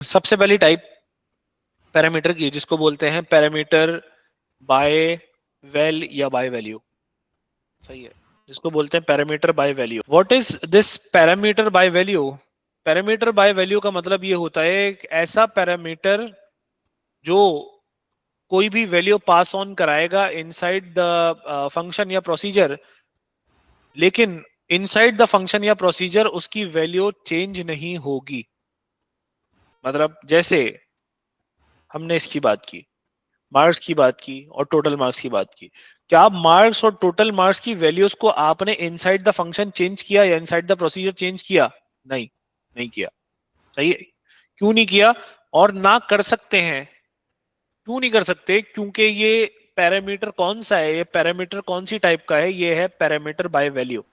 सबसे पहली type parameter की जिसको बोलते हैं पैरामीटर बाय वेल या बाय वैल्यू, सही है, जिसको बोलते हैं parameter by value. What is this parameter by value? Parameter by value का मतलब ये होता है एक ऐसा पैरामीटर जो कोई भी वैल्यू पास ऑन कराएगा इनसाइड द फंक्शन या प्रोसीजर, लेकिन इनसाइड द फंक्शन या प्रोसीजर उसकी वैल्यू चेंज नहीं होगी। मतलब जैसे हमने इसकी बात की, मार्क्स की बात की और टोटल मार्क्स की बात की, क्या आप मार्क्स और टोटल मार्क्स की वैल्यूज को आपने इनसाइड द फंक्शन चेंज किया या इनसाइड द प्रोसीजर चेंज किया? नहीं, नहीं किया। सही है, क्यों नहीं किया और ना कर सकते हैं? क्यों नहीं कर सकते? क्योंकि ये पैरामीटर कौन सा है, ये पैरामीटर कौन सी टाइप का है? ये है पैरामीटर बाय वैल्यू,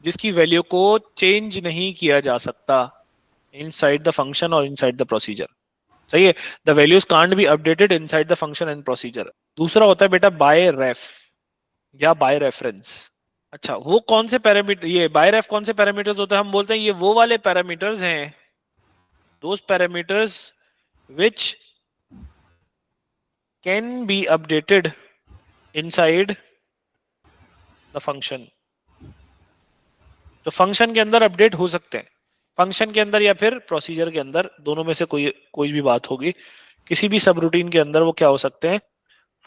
जिसकी वैल्यू को चेंज नहीं किया जा सकता इनसाइड द फंक्शन और इनसाइड द प्रोसीजर। सही है, the values can't be updated inside the function and procedure. दूसरा होता है बेटा बाय रेफ या बाय रेफरेंस। अच्छा, वो कौन से पैरामीटर, ये बाय रेफ कौन से पैरामीटर्स होते हैं? हम बोलते हैं ये वो वाले पैरामीटर्स हैं, those parameters which can be updated inside the function। तो फंक्शन के अंदर अपडेट हो सकते हैं, फंक्शन के अंदर या फिर प्रोसीजर के अंदर, दोनों में से कोई भी बात होगी। किसी भी सब रूटीन के अंदर वो क्या हो सकते हैं?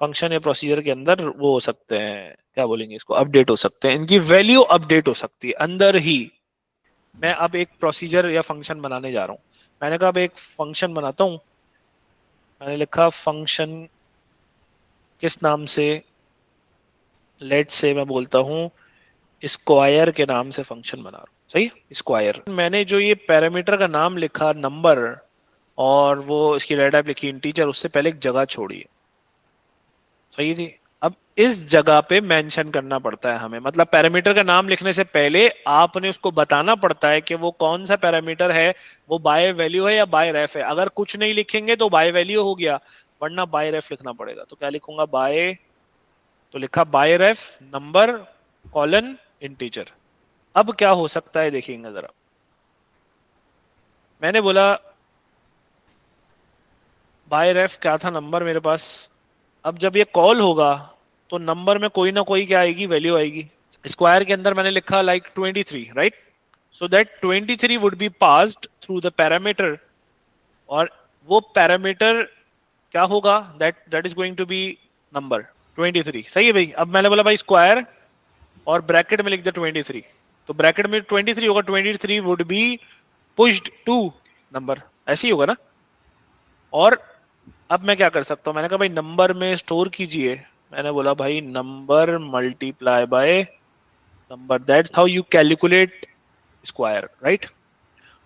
फंक्शन या प्रोसीजर के अंदर वो हो सकते हैं, क्या बोलेंगे इसको, अपडेट हो सकते हैं, इनकी वैल्यू अपडेट हो सकती है अंदर ही। मैं अब एक प्रोसीजर या फंक्शन बनाने जा रहा हूं, मैंने कहा अब एक फंक्शन बनाता हूं, मैंने लिखा फंक्शन किस नाम से, लेट से मैं बोलता हूं स्क्वायर के नाम से फंक्शन बना रहा हूं। सही, स्क्वायर। मैंने जो ये पैरामीटर का नाम लिखा नंबर और वो इसकी डेटा टाइप लिखी इंटीजर, उससे पहले एक जगह छोड़ी है। सही जी, अब इस जगह पे मेंशन करना पड़ता है हमें, मतलब पैरामीटर का नाम लिखने से पहले आपने उसको बताना पड़ता है कि वो कौन सा पैरामीटर है, वो बाय वैल्यू है या बाय रेफ है। अगर कुछ नहीं लिखेंगे तो बाय वैल्यू हो गया, वरना बाय रेफ लिखना पड़ेगा। तो क्या लिखूंगा? बाय, तो लिखा बाय रेफ नंबर कॉलन इंटीजर। अब क्या हो सकता है देखेंगे जरा, मैंने बोला बाय रेफ क्या था, नंबर मेरे पास। अब जब ये कॉल होगा तो नंबर में कोई ना कोई क्या आएगी, वैल्यू आएगी। स्क्वायर के अंदर मैंने लिखा like 23, right? So that 23 would be passed through the parameter, और वो पैरामीटर क्या होगा? That is going to be number 23। सही है भाई। अब मैंने बोला भाई स्क्वायर और ब्रैकेट में लिख दिया 23, तो ब्रैकेट में 23 होगा, 23 would be pushed to number, ऐसे ही होगा ना। और अब मैं क्या कर सकता हूं? मैंने कहा भाई नंबर में स्टोर कीजिए, मैंने बोला भाई number multiply by number, that's how you calculate square, right?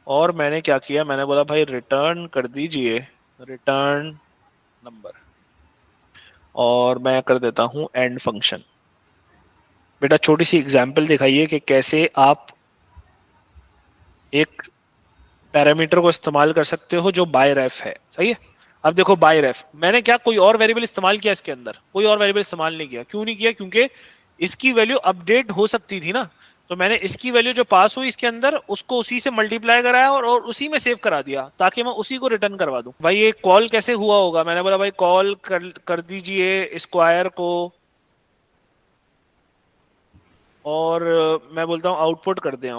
और मैंने क्या किया, मैंने बोला भाई रिटर्न कर दीजिए रिटर्न नंबर, और मैं कर देता हूं एंड फंक्शन। बेटा छोटी सी एग्जांपल दिखाइए कि कैसे आप एक पैरामीटर को इस्तेमाल कर सकते हो जो बाय रेफ है। सही है, अब देखो बाय रेफ मैंने क्या कोई और वेरिएबल इस्तेमाल किया इसके अंदर? कोई और वेरिएबल इस्तेमाल नहीं किया। क्यों नहीं किया? क्योंकि इसकी वैल्यू अपडेट हो सकती थी ना। तो मैंने इसकी वैल्यू जो पास हुई इसके अंदर, उसको उसी से मल्टीप्लाई कराया और उसी में सेव करा दिया, ताकि मैं उसी को रिटर्न करवा दूं। भाई ये कॉल कैसे हुआ होगा? मैंने बोला भाई कॉल कर दीजिए स्क्वायर को, और मैं बोलता हूँ आउटपुट कर दें,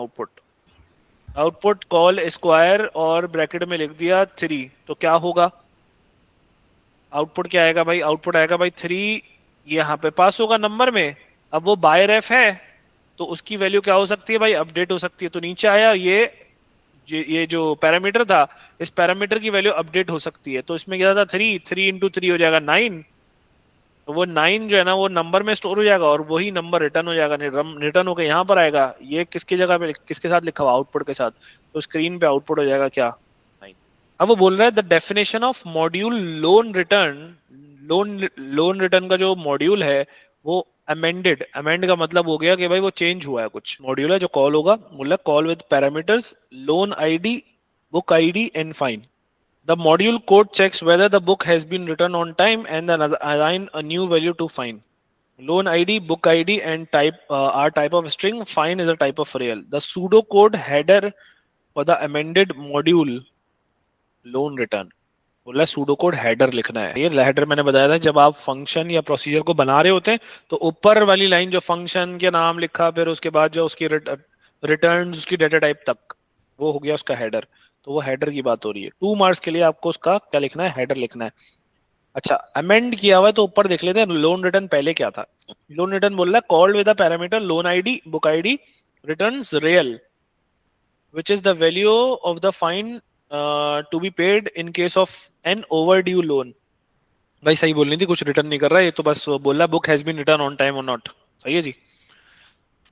आउटपुट कॉल स्क्वायर और ब्रैकेट में लिख दिया 3, तो क्या होगा? आउटपुट क्या आएगा भाई? आउटपुट आएगा भाई 3, यहाँ पे पास होगा नंबर में। अब वो बाय रेफ है तो उसकी वैल्यू क्या हो सकती है भाई? अपडेट हो सकती है। तो नीचे आया ये जो पैरामीटर था, इस पैरामीटर की वैल्यू अपडेट हो सकती है। तो इसमें क्या था? 3 इंटू 3 हो जाएगा 9, तो वो 9 जो है ना वो नंबर में स्टोर हो जाएगा और वही नंबर रिटर्न हो जाएगा, रिटर्न होकर यहाँ पर आएगा। ये किसकी जगह पे, किसके साथ लिखा हुआ? आउटपुट के साथ। तो स्क्रीन पे आउटपुट हो जाएगा क्या? 9। अब वो बोल रहा है the definition of module loan return, loan return का जो मॉड्यूल है वो अमेंडेड, अमेंड का मतलब हो गया कि भाई वो चेंज हुआ है कुछ। मॉड्यूल है जो कॉल होगा, बोला call with parameters loan ID, book ID and fine. The module code checks whether the book has been written on time and then assign a new value to fine. Loan ID, book ID, and type are type of string. Fine is a type of real. The pseudo code header for the amended module loan return बोला pseudo code header लिखना है। ये header मैंने बताया था, जब आप function या प्रोसीजर को बना रहे होते हैं तो ऊपर वाली लाइन जो फंक्शन के नाम लिखा, फिर उसके बाद जो उसकी रिटर्न उसकी डेटा टाइप तक, वो हो गया उसका हेडर। तो वो हेडर की बात हो रही है। 2 मार्क्स के लिए आपको उसका क्या लिखना है, हेडर लिखना है। अच्छा, अमेंड किया हुआ है तो ऊपर देख लेते हैं लोन रिटर्न पहले क्या था। लोन रिटर्न बोल रहा है called with the parameter loan ID book ID returns real which is the value of the fine to be paid in case of an overdue loan। भाई सही बोलनी थी, कुछ रिटर्न नहीं कर रहा है ये तो, बस बोल रहा book has been return on time और नॉट। सही है जी।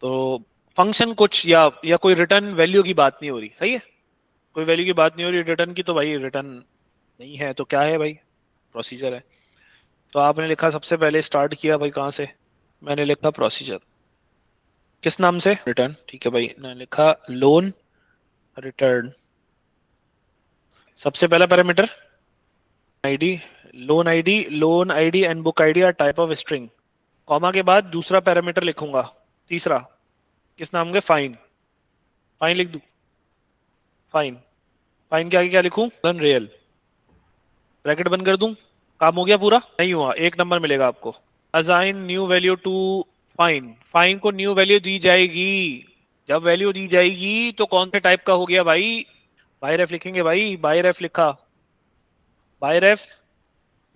तो फंक्शन कुछ या कोई रिटर्न वैल्यू की बात नहीं हो रही। सही है, कोई वैल्यू की बात नहीं हो रही रिटर्न की, तो भाई रिटर्न नहीं है तो क्या है भाई, प्रोसीजर है। तो आपने लिखा सबसे पहले स्टार्ट किया भाई कहाँ से, मैंने लिखा प्रोसीजर, किस नाम से, रिटर्न। ठीक है भाई, मैंने लिखा लोन रिटर्न। सबसे पहला parameter ID, loan ID and book ID are type of string. Comma के बाद दूसरा पैरामीटर लिखूंगा, तीसरा, किस नाम के, फाइन। फाइन लिख दूं, फाइन। फाइन के आगे क्या लिखूं, रियल, ब्रैकेट बंद कर दूं। काम हो गया पूरा, नहीं हुआ, 1 नंबर मिलेगा आपको। Assign new value to fine, fine को न्यू वैल्यू दी जाएगी। जब वैल्यू दी जाएगी तो कौन से टाइप का हो गया भाई, बाय रेफ लिखेंगे भाई, बाय रेफ लिखा, बाय रेफ,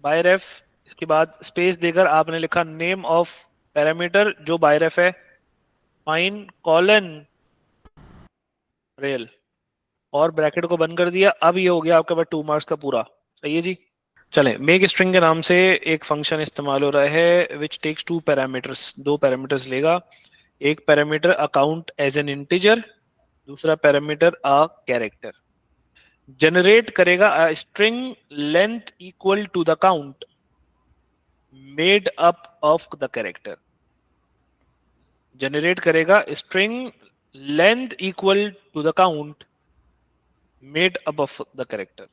बाय रेफ। इसके बाद स्पेस देकर आपने लिखा नेम ऑफ पैरामीटर जो बाय रेफ है, फाइन कॉलन रेल, और ब्रैकेट को बंद कर दिया। अब ये हो गया आपके पास 2 मार्क्स का पूरा। सही है जी। चले, मेक स्ट्रिंग के नाम से एक फंक्शन इस्तेमाल हो रहा है विच टेक्स 2 पैरामीटर्स, 2 पैरामीटर्स लेगा। एक parameter account as an integer, दूसरा पैरामीटर अ कैरेक्टर। जनरेट करेगा a string length equal to the count made up of the character. Generate करेगा string length equal to the count made up of the character.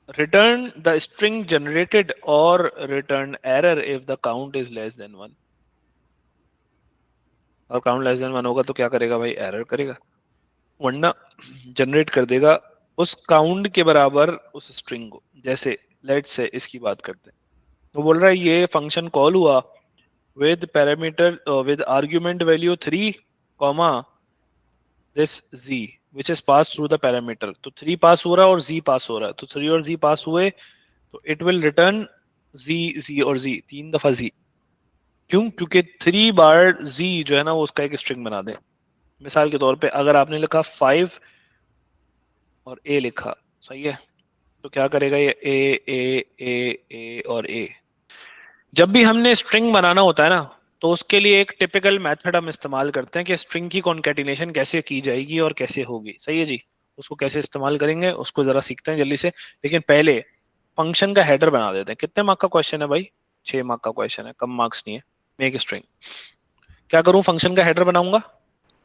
Return the string generated or return error if the count is less than 1। और count less than 1 होगा तो क्या करेगा भाई, error करेगा, वरना generate कर देगा उस काउंट के बराबर उस स्ट्रिंग को। जैसे लेट से इसकी बात करते हैं, तो बोल रहा है ये फंक्शन कॉल हुआ with parameter with argument value 3 comma this z which is passed through the parameter। तो 3 पास हो रहा है और z पास हो रहा है, तो 3 और z पास हुए तो इट विल रिटर्न z और z, 3 दफा z। क्यों, क्योंकि 3 बार z जो है ना वो उसका एक स्ट्रिंग बना दे। मिसाल के तौर पे अगर आपने लिखा 5 और a लिखा, सही है, तो क्या करेगा ये a और a। जब भी हमने स्ट्रिंग बनाना होता है ना, तो उसके लिए एक टिपिकल मेथड हम इस्तेमाल करते हैं कि स्ट्रिंग की कॉन्केटिनेशन कैसे की जाएगी और कैसे होगी। सही है जी, उसको कैसे इस्तेमाल करेंगे उसको जरा सीखते हैं जल्दी से। लेकिन पहले फंक्शन का हेडर बना देते हैं। कितने मार्क का क्वेश्चन है भाई, 6 मार्क का क्वेश्चन है, कम मार्क्स नहीं है। मेक स्ट्रिंग, क्या करूं, फंक्शन का हेडर बनाऊंगा।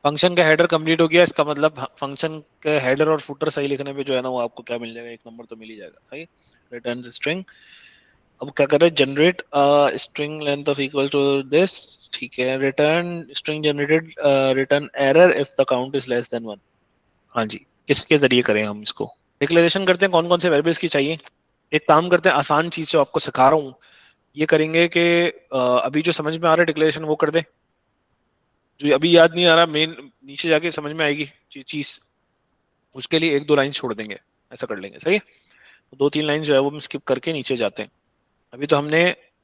फंक्शन का हेडर कंप्लीट हो गया, इसका मतलब फंक्शन के हेडर और फुटर सही लिखने पे जो है ना वो आपको क्या मिल जाएगा, 1 नंबर तो मिल ही जाएगा। सही, रिटर्न स्ट्रिंग। अब क्या कर रहे हैं, generate string length of equal to this. ठीक है, return string generated return error if the count is less than 1। हाँ जी, किसके जरिए करें हम इसको, डिक्लेरेशन करते हैं कौन कौन से वेरिएबल्स की चाहिए। एक काम करते हैं, आसान चीज जो आपको सिखा रहा हूँ ये करेंगे कि अभी जो समझ में आ रहा है डिक्लेरेशन वो कर दे, जो अभी याद नहीं आ रहा मेन नीचे जाके समझ में आएगी चीज, उसके लिए 1-2 लाइन छोड़ देंगे, ऐसा कर लेंगे। सही है, तो 2-3 लाइन जो है वो हम स्किप करके नीचे जाते हैं। अभी तो हमने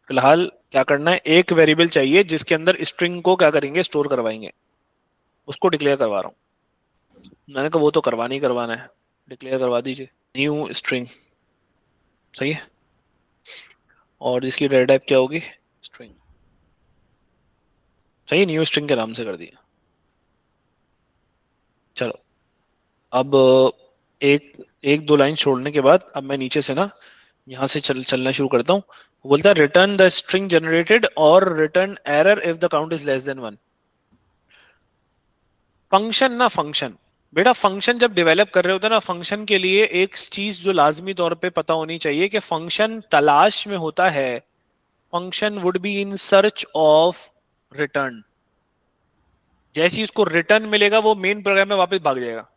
फिलहाल क्या करना है, एक वेरिएबल चाहिए जिसके अंदर स्ट्रिंग को क्या करेंगे, स्टोर करवाएंगे, उसको डिक्लेयर करवा रहा हूँ। मैंने कहा वो तो करवाना ही करवाना है, डिक्लेयर करवा दीजिए न्यू स्ट्रिंग। सही है, और इसकी डेटा टाइप क्या होगी, स्ट्रिंग। सही, न्यू स्ट्रिंग के नाम से कर दिया। चलो, अब एक 1-2 लाइन छोड़ने के बाद अब मैं नीचे से ना यहाँ से चलना शुरू करता हूँ। बोलता है रिटर्न द स्ट्रिंग जनरेटेड और return error if the count is less than 1। Function ना, फंक्शन बेटा, फंक्शन जब डेवलप कर रहे होते हैं ना, फंक्शन के लिए एक चीज जो लाजमी तौर पे पता होनी चाहिए कि फंक्शन तलाश में होता है, function would be in search of return. जैसे ही उसको रिटर्न मिलेगा वो मेन प्रोग्राम में वापस भाग जाएगा।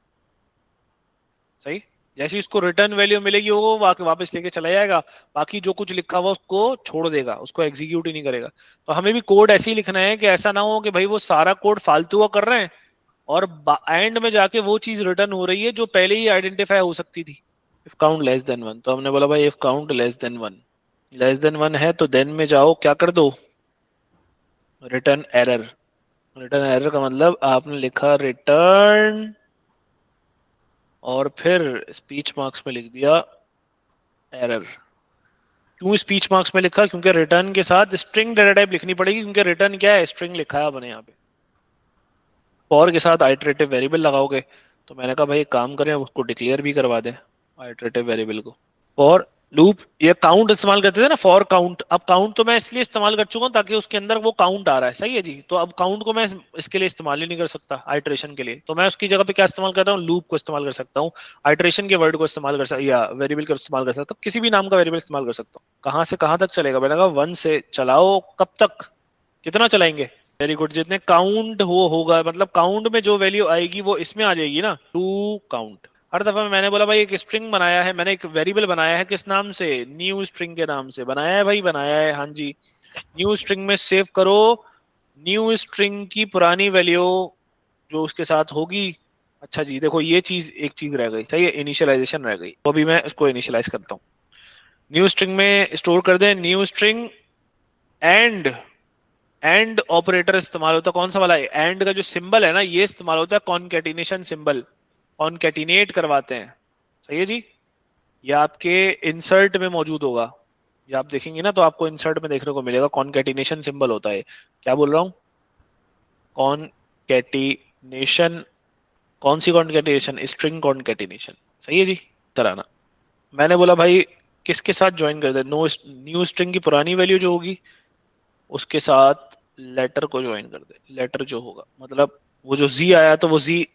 सही, जैसे इसको रिटर्न वैल्यू मिलेगी वो वापस लेके चला जाएगा, बाकी जो कुछ लिखा हुआ उसको छोड़ देगा, उसको एग्जीक्यूट ही नहीं करेगा। तो हमें भी कोड ऐसे ही लिखना है कि ऐसा ना हो कि भाई वो सारा कोड फालतू का कर रहे हैं और एंड में जाके वो चीज रिटर्न हो रही है जो पहले ही आइडेंटिफाई हो सकती थी। If count less than one, तो हमने बोला भाई if count less than one, less than one है तो देन में जाओ क्या कर दो, रिटर्न एरर। रिटर्न एरर का मतलब आपने लिखा रिटर्न और फिर स्पीच मार्क्स में लिख दिया एरर। क्यों स्पीच मार्क्स में लिखा, क्योंकि रिटर्न के साथ स्ट्रिंग डेटा टाइप लिखनी पड़ेगी, क्योंकि रिटर्न क्या है, स्ट्रिंग लिखा है अपने यहाँ पे। फॉर के साथ आइटरेटिव वेरिएबल लगाओगे, तो मैंने कहा भाई एक काम करें उसको डिक्लेयर भी करवा दें आइटरेटिव वेरिएबल को। फॉर लूप, ये काउंट इस्तेमाल करते थे ना, फॉर काउंट, अब काउंट तो मैं इसलिए इस्तेमाल कर चुका हूँ ताकि उसके अंदर वो काउंट आ रहा है, सही है जी। तो अब काउंट को मैं इसके लिए इस्तेमाल ही नहीं कर सकता आइटरेशन के लिए, तो मैं उसकी जगह पे क्या इस्तेमाल कर रहा हूँ, लूप को इस्तेमाल कर सकता हूँ। आइटरेशन के वर्ड को इस्तेमाल कर सकता, या वेरिएबल को इस्तेमाल कर सकता हूँ, किसी भी नाम का वेरिएबल इस्तेमाल कर सकता हूँ। कहाँ से कहाँ तक चलेगा, मैंने कहा वन से चलाओ, कब तक, कितना चलाएंगे। वेरी गुड, जितने काउंट हो होगा, मतलब काउंट में जो वैल्यू आएगी वो इसमें आ जाएगी ना, टू काउंट। हर दफा मैंने बोला भाई एक स्ट्रिंग बनाया है, मैंने एक वेरिएबल बनाया है, किस नाम से, न्यू स्ट्रिंग के नाम से बनाया है भाई, बनाया है हाँ जी। न्यू स्ट्रिंग में सेव करो न्यू स्ट्रिंग की पुरानी वैल्यू जो उसके साथ होगी। अच्छा जी, देखो ये चीज, एक चीज रह गई, सही है, इनिशियलाइजेशन रह गई, तो अभी मैं इसको इनिशियलाइज करता हूँ। न्यू स्ट्रिंग में स्टोर कर दें new string, and and operator इस्तेमाल होता है, कौन सा वाला है, एंड का जो सिंबल है ना ये इस्तेमाल होता है, कॉनकैटिनेशन सिंबल, कॉनकैटिनेट करवाते हैं, सही है जी। ये आपके इंसर्ट में मौजूद होगा, ये आप देखेंगे ना तो आपको इंसर्ट में देखने को मिलेगा, कॉनकैटिनेशन सिंबल होता है। क्या बोल रहा हूँ, कॉनकैटिनेशन, कौन सी कॉनकैटिनेशन, स्ट्रिंग कॉनकैटिनेशन, सही है जी। कराना, मैंने बोला भाई किसके साथ ज्वाइन कर दे, नो न्यू स्ट्रिंग की पुरानी वैल्यू जो होगी उसके साथ लेटर को ज्वाइन कर दे, लेटर जो होगा, मतलब वो जो जी आया तो वो जी,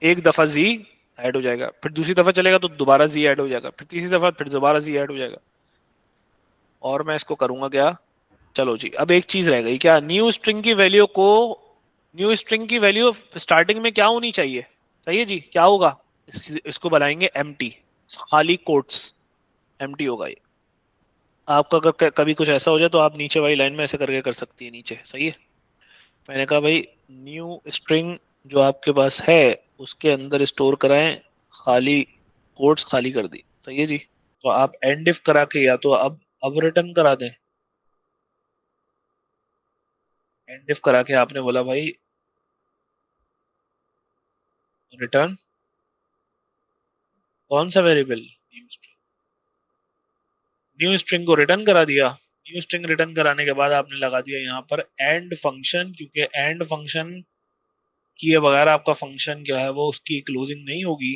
एक दफा जी ऐड हो जाएगा, फिर दूसरी दफा चलेगा तो दोबारा जी ऐड हो जाएगा, फिर तीसरी दफा फिर दोबारा जी ऐड हो जाएगा। और मैं इसको करूंगा क्या, चलो जी अब एक चीज रह गई, क्या, न्यू स्ट्रिंग की वैल्यू को, न्यू स्ट्रिंग की वैल्यू स्टार्टिंग में क्या होनी चाहिए, सही है जी, क्या होगा, इसको बनाएंगे एम्प्टी, खाली कोट्स, एम्प्टी होगा ये। आपका अगर कभी कुछ ऐसा हो जाए तो आप नीचे वाली लाइन में ऐसे करके कर सकती है नीचे, सही है। मैंने कहा भाई न्यू स्ट्रिंग जो आपके पास है उसके अंदर स्टोर कराएं खाली कोट्स, खाली कर दी, सही है जी। तो आप एंड इफ करा के या तो अब रिटर्न करा दें, एंड इफ करा के आपने बोला भाई रिटर्न, कौन सा वेरिएबल, न्यू स्ट्रिंग को रिटर्न करा दिया। न्यू स्ट्रिंग रिटर्न कराने के बाद आपने लगा दिया यहाँ पर एंड फंक्शन, क्योंकि एंड फंक्शन किए बगैर आपका फंक्शन क्या है वो उसकी क्लोजिंग नहीं होगी,